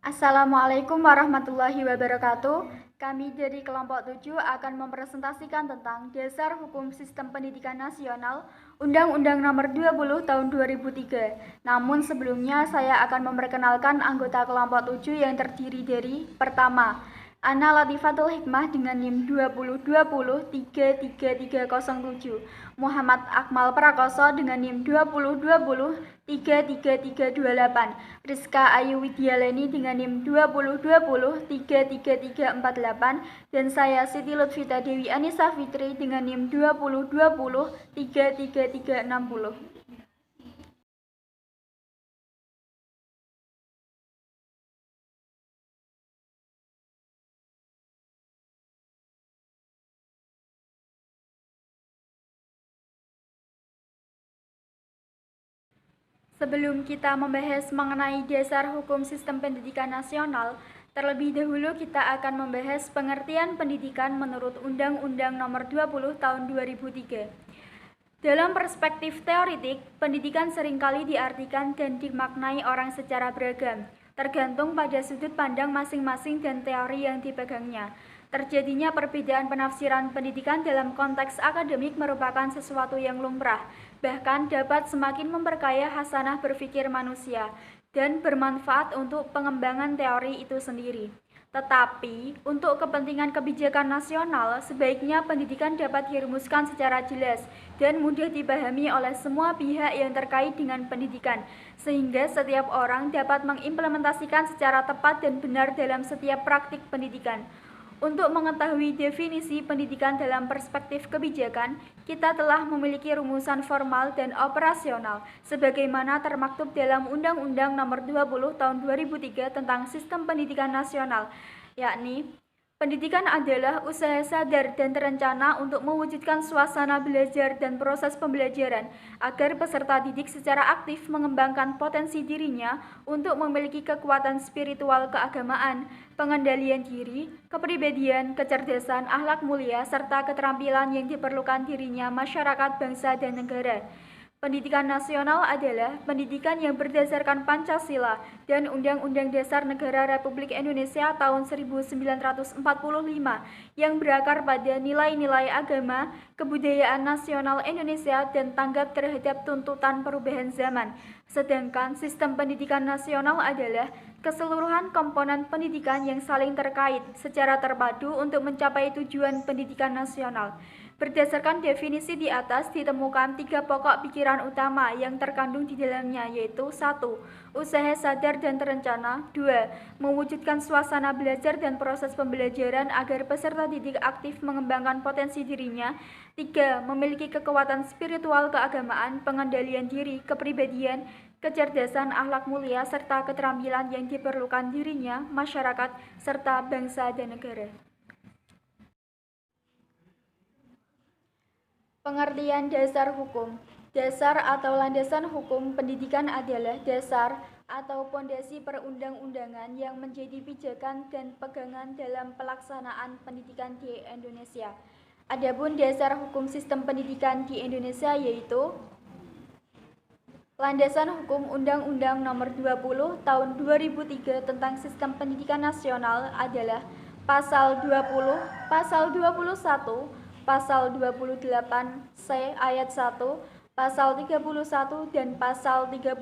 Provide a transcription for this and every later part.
Assalamualaikum warahmatullahi wabarakatuh. Kami dari kelompok 7 akan mempresentasikan tentang Dasar Hukum Sistem Pendidikan Nasional Undang-Undang Nomor 20 Tahun 2003. Namun sebelumnya saya akan memperkenalkan anggota kelompok 7 yang terdiri dari pertama, Ana Latifatul Hikmah dengan NIM 2020-33307, Muhammad Akmal Prakoso dengan NIM 2020-33328, Rizka Ayu Widyaleni dengan NIM 2020-33348, dan saya Siti Lutfita Dewi Anissa Fitri dengan NIM 2020-33360. Sebelum kita membahas mengenai dasar hukum sistem pendidikan nasional, terlebih dahulu kita akan membahas pengertian pendidikan menurut Undang-Undang Nomor 20 Tahun 2003. Dalam perspektif teoritik, pendidikan seringkali diartikan dan dimaknai orang secara beragam, tergantung pada sudut pandang masing-masing dan teori yang dipegangnya. Terjadinya perbedaan penafsiran pendidikan dalam konteks akademik merupakan sesuatu yang lumrah, bahkan dapat semakin memperkaya hasanah berpikir manusia dan bermanfaat untuk pengembangan teori itu sendiri. Tetapi, untuk kepentingan kebijakan nasional, sebaiknya pendidikan dapat dirumuskan secara jelas dan mudah dipahami oleh semua pihak yang terkait dengan pendidikan, sehingga setiap orang dapat mengimplementasikan secara tepat dan benar dalam setiap praktik pendidikan. Untuk mengetahui definisi pendidikan dalam perspektif kebijakan, kita telah memiliki rumusan formal dan operasional sebagaimana termaktub dalam Undang-Undang Nomor 20 Tahun 2003 tentang Sistem Pendidikan Nasional, yakni pendidikan adalah usaha sadar dan terencana untuk mewujudkan suasana belajar dan proses pembelajaran agar peserta didik secara aktif mengembangkan potensi dirinya untuk memiliki kekuatan spiritual keagamaan, pengendalian diri, kepribadian, kecerdasan, akhlak mulia, serta keterampilan yang diperlukan dirinya masyarakat, bangsa, dan negara. Pendidikan nasional adalah pendidikan yang berdasarkan Pancasila dan Undang-Undang Dasar Negara Republik Indonesia tahun 1945 yang berakar pada nilai-nilai agama, kebudayaan nasional Indonesia dan tanggap terhadap tuntutan perubahan zaman. Sedangkan sistem pendidikan nasional adalah keseluruhan komponen pendidikan yang saling terkait secara terpadu untuk mencapai tujuan pendidikan nasional. Berdasarkan definisi di atas ditemukan 3 pokok pikiran utama yang terkandung di dalamnya, yaitu 1. Usaha sadar dan terencana. 2. Mewujudkan suasana belajar dan proses pembelajaran agar peserta didik aktif mengembangkan potensi dirinya. 3. Memiliki kekuatan spiritual keagamaan, pengendalian diri, kepribadian, kecerdasan, akhlak mulia, serta keterampilan yang diperlukan dirinya, masyarakat, serta bangsa dan negara. Pengertian dasar hukum. Dasar atau landasan hukum pendidikan adalah dasar atau pondasi perundang-undangan yang menjadi pijakan dan pegangan dalam pelaksanaan pendidikan di Indonesia. Adapun dasar hukum sistem pendidikan di Indonesia yaitu landasan hukum Undang-Undang Nomor 20 Tahun 2003 tentang Sistem Pendidikan Nasional adalah Pasal 20, Pasal 21, Pasal 28C ayat 1, Pasal 31 dan Pasal 32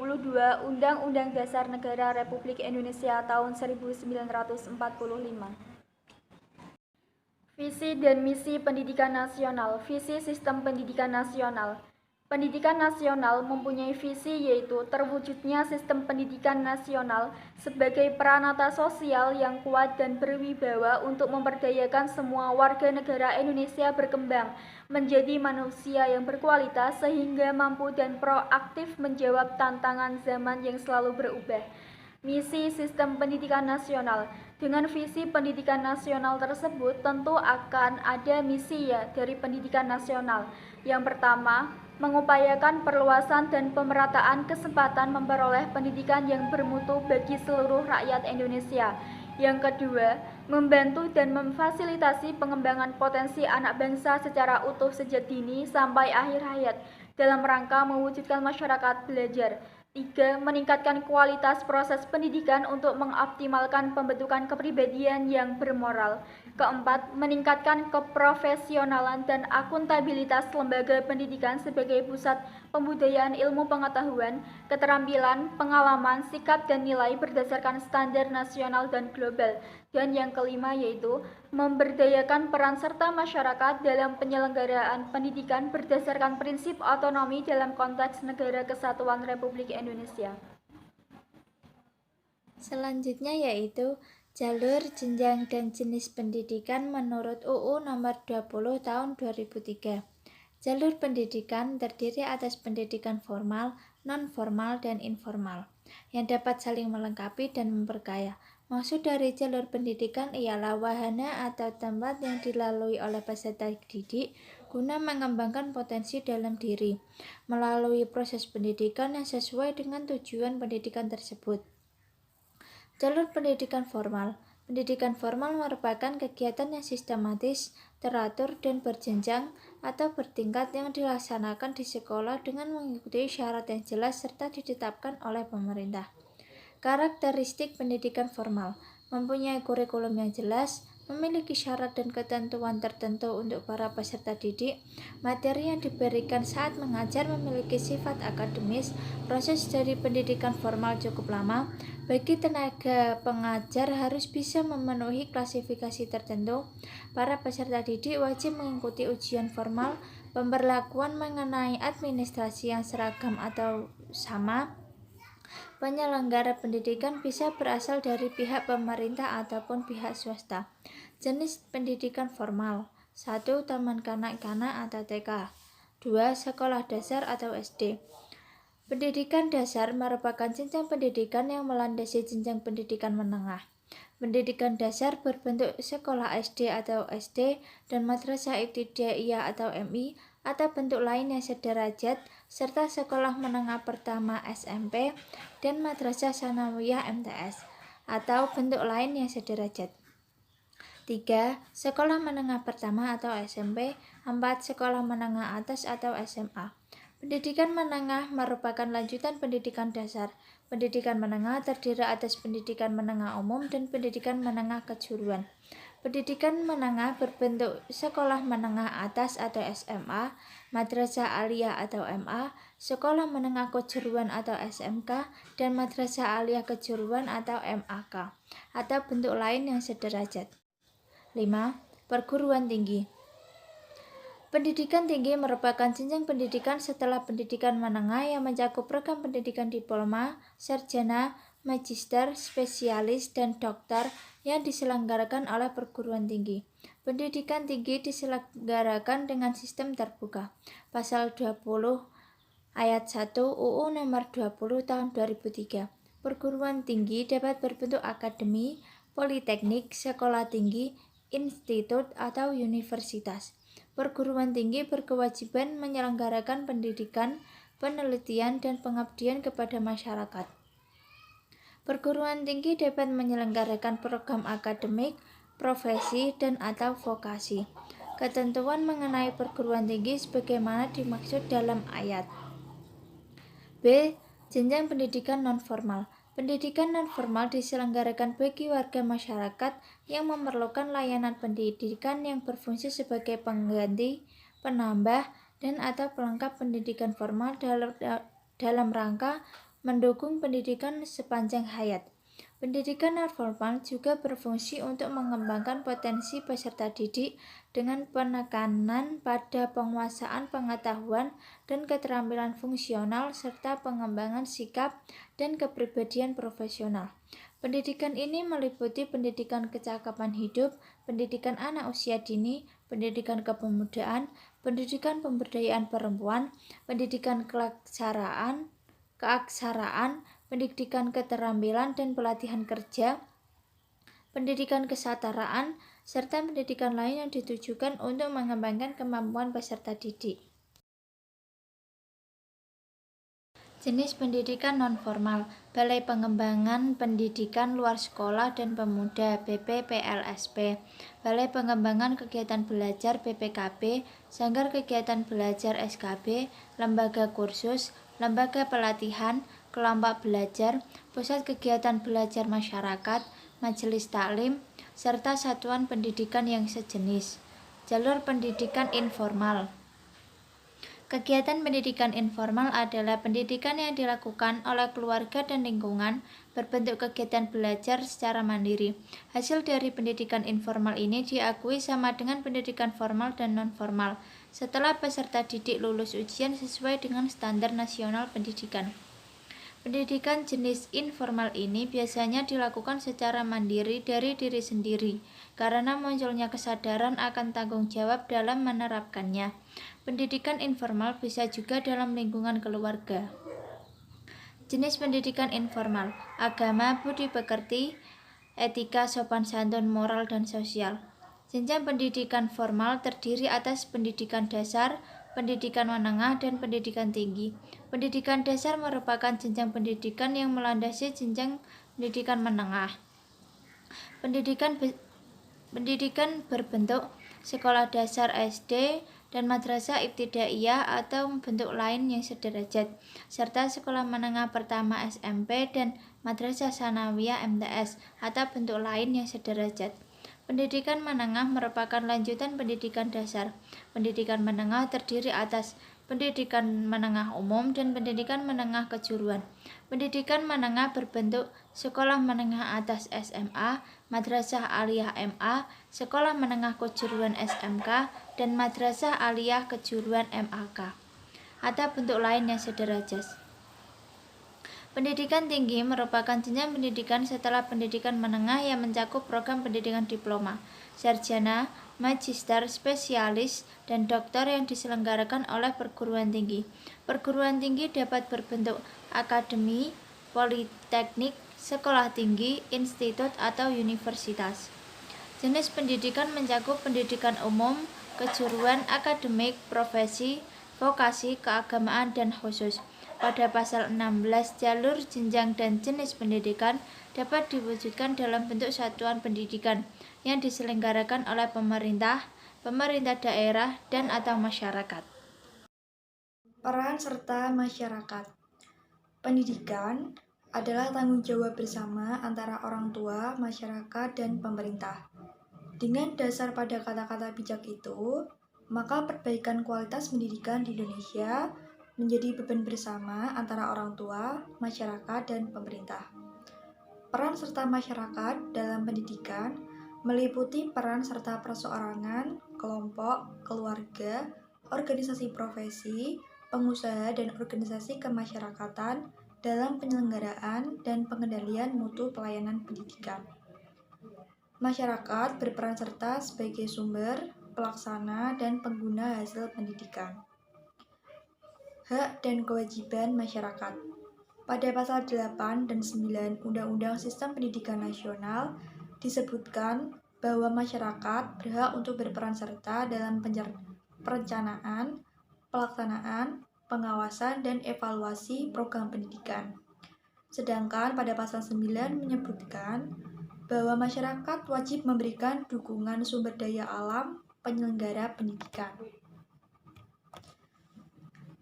Undang-Undang Dasar Negara Republik Indonesia tahun 1945. Visi dan misi pendidikan nasional. Visi sistem pendidikan nasional. Pendidikan nasional mempunyai visi yaitu terwujudnya sistem pendidikan nasional sebagai peranata sosial yang kuat dan berwibawa untuk memberdayakan semua warga negara Indonesia berkembang menjadi manusia yang berkualitas sehingga mampu dan proaktif menjawab tantangan zaman yang selalu berubah. Misi sistem pendidikan nasional. Dengan visi pendidikan nasional tersebut tentu akan ada misi dari pendidikan nasional. Yang pertama, mengupayakan perluasan dan pemerataan kesempatan memperoleh pendidikan yang bermutu bagi seluruh rakyat Indonesia. Yang kedua, membantu dan memfasilitasi pengembangan potensi anak bangsa secara utuh sejak dini sampai akhir hayat dalam rangka mewujudkan masyarakat belajar. 3. Meningkatkan kualitas proses pendidikan untuk mengoptimalkan pembentukan kepribadian yang bermoral. Keempat, meningkatkan keprofesionalan dan akuntabilitas lembaga pendidikan sebagai pusat pembudayaan ilmu pengetahuan, keterampilan, pengalaman, sikap, dan nilai berdasarkan standar nasional dan global. Dan yang kelima yaitu memberdayakan peran serta masyarakat dalam penyelenggaraan pendidikan berdasarkan prinsip otonomi dalam konteks Negara Kesatuan Republik Indonesia. Selanjutnya yaitu jalur, jenjang, dan jenis pendidikan menurut UU Nomor 20 Tahun 2003. Jalur pendidikan terdiri atas pendidikan formal, non-formal, dan informal, yang dapat saling melengkapi dan memperkaya. Maksud dari jalur pendidikan ialah wahana atau tempat yang dilalui oleh peserta didik guna mengembangkan potensi dalam diri, melalui proses pendidikan yang sesuai dengan tujuan pendidikan tersebut. Jalur pendidikan formal. Pendidikan formal merupakan kegiatan yang sistematis, teratur, dan berjenjang atau bertingkat yang dilaksanakan di sekolah dengan mengikuti syarat yang jelas serta ditetapkan oleh pemerintah. Karakteristik pendidikan formal mempunyai kurikulum yang jelas, memiliki syarat dan ketentuan tertentu untuk para peserta didik, materi yang diberikan saat mengajar memiliki sifat akademis, proses dari pendidikan formal cukup lama, bagi tenaga pengajar harus bisa memenuhi klasifikasi tertentu, para peserta didik wajib mengikuti ujian formal, pemberlakuan mengenai administrasi yang seragam atau sama, penyelenggara pendidikan bisa berasal dari pihak pemerintah ataupun pihak swasta. Jenis pendidikan formal. 1. Taman kanak-kanak atau TK. 2. Sekolah dasar atau SD. Pendidikan dasar merupakan jenjang pendidikan yang melandasi jenjang pendidikan menengah. Pendidikan dasar berbentuk sekolah SD atau SD dan madrasah ibtidaiyah atau MI atau bentuk lain yang sederajat, serta sekolah menengah pertama SMP dan madrasah sanawiyah MTS atau bentuk lain yang sederajat. 3. Sekolah menengah pertama atau SMP. 4. Sekolah menengah atas atau SMA. Pendidikan menengah merupakan lanjutan pendidikan dasar. Pendidikan menengah terdiri atas pendidikan menengah umum dan pendidikan menengah kejuruan. Pendidikan menengah berbentuk sekolah menengah atas atau SMA, madrasah aliyah atau MA, sekolah menengah kejuruan atau SMK, dan madrasah aliyah kejuruan atau MAK, atau bentuk lain yang sederajat. 5. Perguruan tinggi. Pendidikan tinggi merupakan jenjang pendidikan setelah pendidikan menengah yang mencakup program pendidikan diploma, sarjana, magister, spesialis, dan doktor yang diselenggarakan oleh perguruan tinggi. Pendidikan tinggi diselenggarakan dengan sistem terbuka. Pasal 20 ayat 1 UU Nomor 20 Tahun 2003. Perguruan tinggi dapat berbentuk akademi, politeknik, sekolah tinggi, institut, atau universitas. Perguruan tinggi berkewajiban menyelenggarakan pendidikan, penelitian, dan pengabdian kepada masyarakat. Perguruan tinggi dapat menyelenggarakan program akademik, profesi, dan atau vokasi. Ketentuan mengenai perguruan tinggi sebagaimana dimaksud dalam ayat. B. Jenjang pendidikan non-formal. Pendidikan non-formal diselenggarakan bagi warga masyarakat yang memerlukan layanan pendidikan yang berfungsi sebagai pengganti, penambah, dan atau pelengkap pendidikan formal dalam rangka mendukung pendidikan sepanjang hayat. Pendidikan non-formal juga berfungsi untuk mengembangkan potensi peserta didik dengan penekanan pada penguasaan pengetahuan dan keterampilan fungsional serta pengembangan sikap dan kepribadian profesional. Pendidikan ini meliputi pendidikan kecakapan hidup, pendidikan anak usia dini, pendidikan kepemudaan, pendidikan pemberdayaan perempuan, pendidikan keaksaraan, pendidikan keterampilan dan pelatihan kerja, pendidikan kesetaraan, serta pendidikan lain yang ditujukan untuk mengembangkan kemampuan peserta didik. Jenis pendidikan non-formal. Balai Pengembangan Pendidikan Luar Sekolah dan Pemuda (BPPLSP), Balai Pengembangan Kegiatan Belajar (BPKB), Sanggar Kegiatan Belajar (SKB), Lembaga Kursus, Lembaga Pelatihan, kelompok belajar, pusat kegiatan belajar masyarakat, majelis taklim, serta satuan pendidikan yang sejenis. Jalur pendidikan informal. Kegiatan pendidikan informal adalah pendidikan yang dilakukan oleh keluarga dan lingkungan berbentuk kegiatan belajar secara mandiri. Hasil dari pendidikan informal ini diakui sama dengan pendidikan formal dan non-formal setelah peserta didik lulus ujian sesuai dengan standar nasional pendidikan. Pendidikan jenis informal ini biasanya dilakukan secara mandiri dari diri sendiri karena munculnya kesadaran akan tanggung jawab dalam menerapkannya. Pendidikan informal bisa juga dalam lingkungan keluarga. Jenis pendidikan informal: agama, budi pekerti, etika, sopan santun, moral, dan sosial. Jenjang pendidikan formal terdiri atas pendidikan dasar, pendidikan menengah, dan pendidikan tinggi. Pendidikan dasar merupakan jenjang pendidikan yang melandasi jenjang pendidikan menengah. Pendidikan berbentuk sekolah dasar SD dan madrasah ibtidaiyah atau bentuk lain yang sederajat, serta sekolah menengah pertama SMP dan madrasah sanawiyah MTS atau bentuk lain yang sederajat. Pendidikan menengah merupakan lanjutan pendidikan dasar. Pendidikan menengah terdiri atas pendidikan menengah umum dan pendidikan menengah kejuruan. Pendidikan menengah berbentuk sekolah menengah atas SMA, madrasah aliyah MA, sekolah menengah kejuruan SMK, dan madrasah aliyah kejuruan MAK, atau bentuk lain yang sederajat. Pendidikan tinggi merupakan jenjang pendidikan setelah pendidikan menengah yang mencakup program pendidikan diploma, sarjana, magister, spesialis, dan doktor yang diselenggarakan oleh perguruan tinggi. Perguruan tinggi dapat berbentuk akademi, politeknik, sekolah tinggi, institut, atau universitas. Jenis pendidikan mencakup pendidikan umum, kejuruan, akademik, profesi, vokasi, keagamaan, dan khusus. Pada pasal 16, jalur, jenjang, dan jenis pendidikan dapat diwujudkan dalam bentuk satuan pendidikan yang diselenggarakan oleh pemerintah, pemerintah daerah, dan atau masyarakat. Peran serta masyarakat. Pendidikan adalah tanggung jawab bersama antara orang tua, masyarakat, dan pemerintah. Dengan dasar pada kata-kata bijak itu, maka perbaikan kualitas pendidikan di Indonesia menjadi beban bersama antara orang tua, masyarakat, dan pemerintah. Peran serta masyarakat dalam pendidikan meliputi peran serta perseorangan, kelompok, keluarga, organisasi profesi, pengusaha, dan organisasi kemasyarakatan dalam penyelenggaraan dan pengendalian mutu pelayanan pendidikan. Masyarakat berperan serta sebagai sumber, pelaksana, dan pengguna hasil pendidikan. Hak dan kewajiban masyarakat. Pada pasal 8 dan 9 Undang-Undang Sistem Pendidikan Nasional disebutkan bahwa masyarakat berhak untuk berperan serta dalam perencanaan, pelaksanaan, pengawasan, dan evaluasi program pendidikan. Sedangkan pada pasal 9 menyebutkan bahwa masyarakat wajib memberikan dukungan sumber daya alam penyelenggara pendidikan.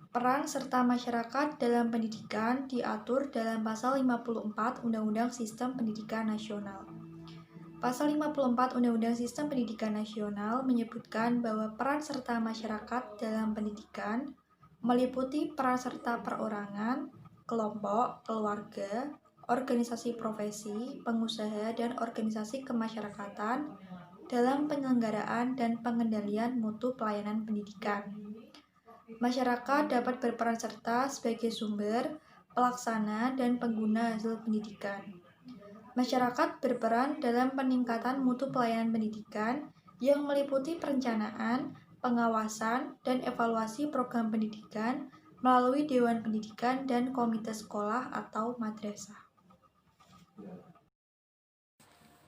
Peran serta masyarakat dalam pendidikan diatur dalam pasal 54 Undang-Undang Sistem Pendidikan Nasional. Pasal 54 Undang-Undang Sistem Pendidikan Nasional menyebutkan bahwa peran serta masyarakat dalam pendidikan meliputi peran serta perorangan, kelompok, keluarga, organisasi profesi, pengusaha, dan organisasi kemasyarakatan dalam penyelenggaraan dan pengendalian mutu pelayanan pendidikan. Masyarakat dapat berperan serta sebagai sumber, pelaksana, dan pengguna hasil pendidikan. Masyarakat berperan dalam peningkatan mutu pelayanan pendidikan yang meliputi perencanaan, pengawasan, dan evaluasi program pendidikan melalui Dewan Pendidikan dan Komite Sekolah atau Madrasah.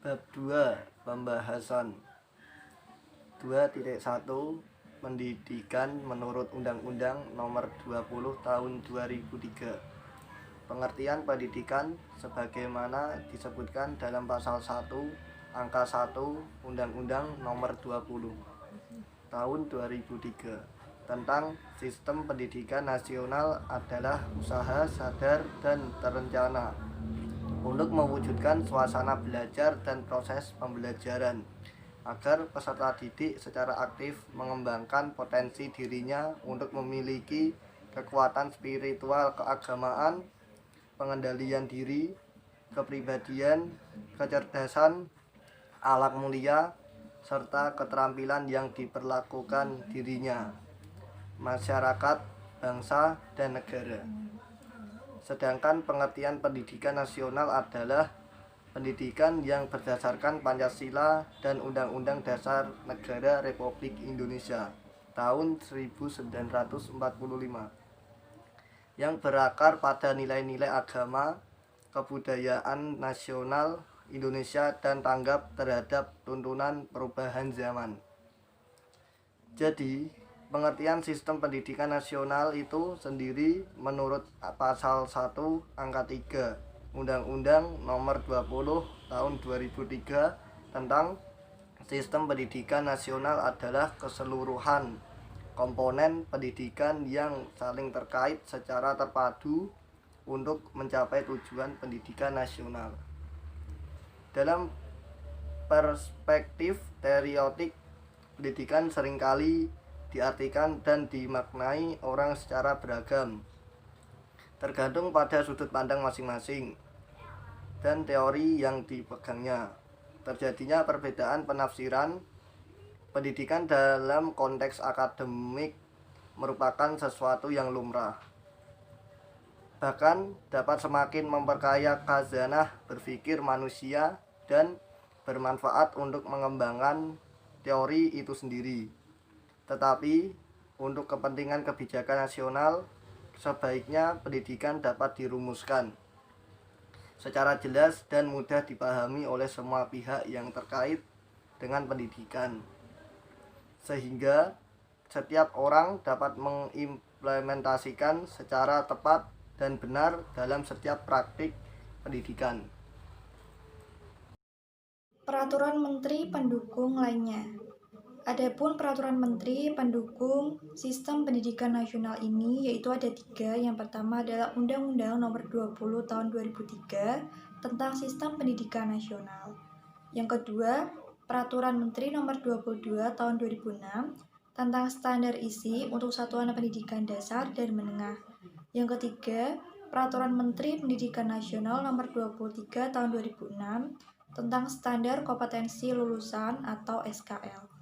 Bab 2. Pembahasan 2.1 Pendidikan menurut Undang-Undang Nomor 20 Tahun 2003. Pengertian pendidikan sebagaimana disebutkan dalam pasal 1 angka 1 Undang-Undang Nomor 20 Tahun 2003 tentang sistem pendidikan nasional adalah usaha sadar dan terencana untuk mewujudkan suasana belajar dan proses pembelajaran agar peserta didik secara aktif mengembangkan potensi dirinya untuk memiliki kekuatan spiritual keagamaan, pengendalian diri, kepribadian, kecerdasan, akhlak mulia, serta keterampilan yang diperlakukan dirinya, masyarakat, bangsa, dan negara. Sedangkan pengertian pendidikan nasional adalah pendidikan yang berdasarkan Pancasila dan Undang-Undang Dasar Negara Republik Indonesia tahun 1945 yang berakar pada nilai-nilai agama, kebudayaan nasional Indonesia dan tanggap terhadap tuntunan perubahan zaman. Jadi, pengertian sistem pendidikan nasional itu sendiri menurut pasal 1 angka 3 Undang-Undang Nomor 20 Tahun 2003 tentang Sistem Pendidikan Nasional adalah keseluruhan komponen pendidikan yang saling terkait secara terpadu untuk mencapai tujuan pendidikan nasional. Dalam perspektif teoretik, pendidikan seringkali diartikan dan dimaknai orang secara beragam, tergantung pada sudut pandang masing-masing dan teori yang dipegangnya. Terjadinya perbedaan penafsiran. Pendidikan dalam konteks akademik merupakan sesuatu yang lumrah, bahkan dapat semakin memperkaya khazanah berpikir manusia dan bermanfaat untuk mengembangkan teori itu sendiri. Tetapi untuk kepentingan kebijakan nasional, sebaiknya pendidikan dapat dirumuskan secara jelas dan mudah dipahami oleh semua pihak yang terkait dengan pendidikan, sehingga setiap orang dapat mengimplementasikan secara tepat dan benar dalam setiap praktik pendidikan. Peraturan Menteri pendukung lainnya. Adapun peraturan menteri pendukung sistem pendidikan nasional ini yaitu ada 3. Yang pertama adalah Undang-Undang Nomor 20 Tahun 2003 tentang Sistem Pendidikan Nasional. Yang kedua, Peraturan Menteri Nomor 22 Tahun 2006 tentang standar isi untuk satuan pendidikan dasar dan menengah. Yang ketiga, Peraturan Menteri Pendidikan Nasional Nomor 23 Tahun 2006 tentang standar kompetensi lulusan atau SKL.